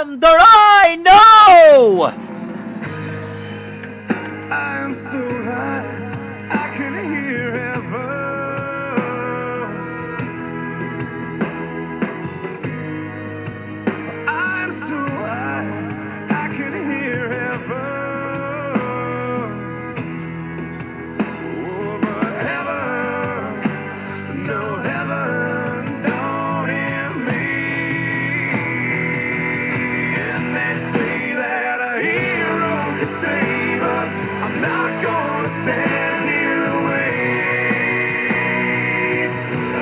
am the rhino! I'm so high, I can hear heaven. I'm so high, I can hear heaven. Oh, but heaven, no heaven, don't hear me. And they say that a hero can save us. I'm not gonna stand here and wait.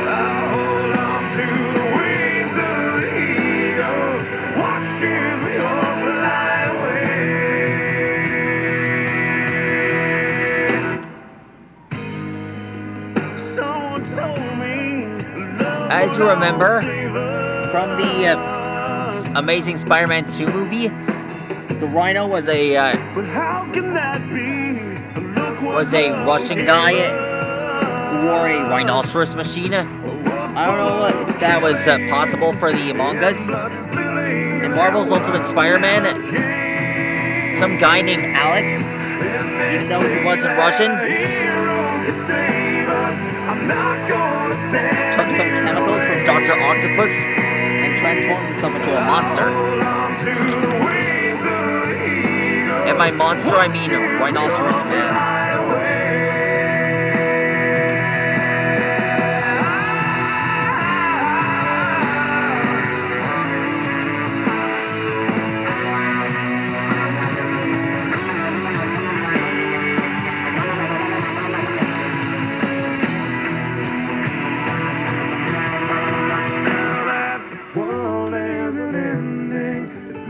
I'll hold on to the wings of the eagles. Watch as we all fly away. Someone told me love As you will remember, always save us. from the Amazing Spider-Man 2 movie, the Rhino was a But how can that be? Look what Russian guy who wore a rhinoceros machine. I don't know if that was possible for the mangas. In Marvel's Ultimate Spider-Man, some guy named Alex, even though he wasn't Russian, took some chemicals from Dr. Octopus and transformed himself into a monster. And by monster, I mean Rhinoceros Man.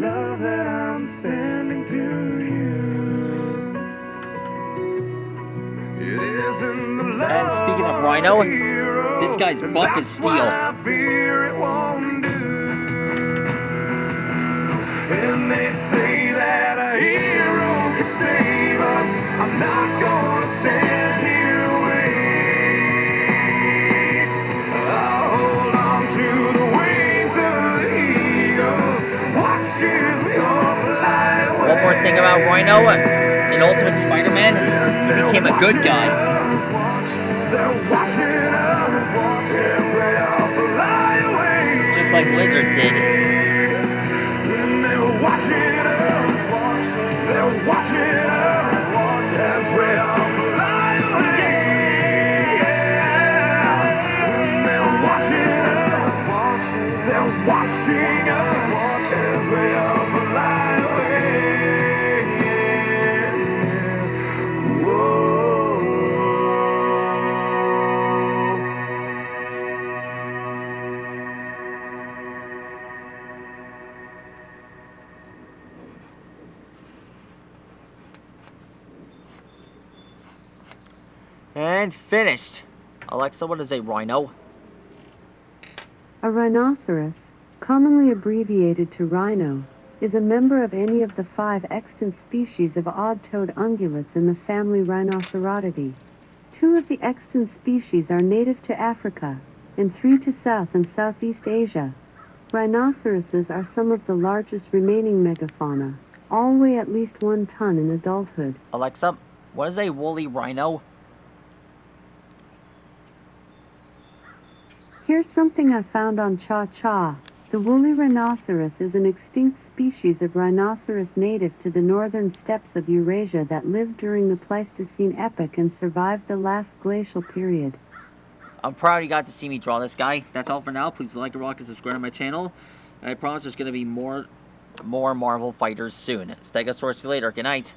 Love that I'm sending to you. It isn't the love. And speaking of Rhino, this guy's buff is steel. I fear it won't do. And they say that a hero can save us. I'm not gonna stand here and wait. I'll hold on to the wings of the eagles. Watch as we all fly away. One more thing about Rhino, in Ultimate Spider-Man, he became a good guy. They're watching us as we all fly away. Just like Lizard did. They're watching us. They're watching us as we all fly away. They're watching us. They're watching us as we all fly away. And finished. Alexa, what is a rhino? A rhinoceros, commonly abbreviated to rhino, is a member of any of the 5 extant species of odd-toed ungulates in the family Rhinoceratidae. 2 of the extant species are native to Africa, and 3 to South and Southeast Asia. Rhinoceroses are some of the largest remaining megafauna, all weigh at least 1 ton in adulthood. Alexa, what is a woolly rhino? Here's something I found on Cha-Cha. The woolly rhinoceros is an extinct species of rhinoceros native to the northern steppes of Eurasia that lived during the Pleistocene epoch and survived the last glacial period. I'm proud you got to see me draw this guy. That's all for now. Please like, rock, and subscribe to my channel. And I promise there's going to be more Marvel fighters soon. Stegosaurus, see you later. Good night.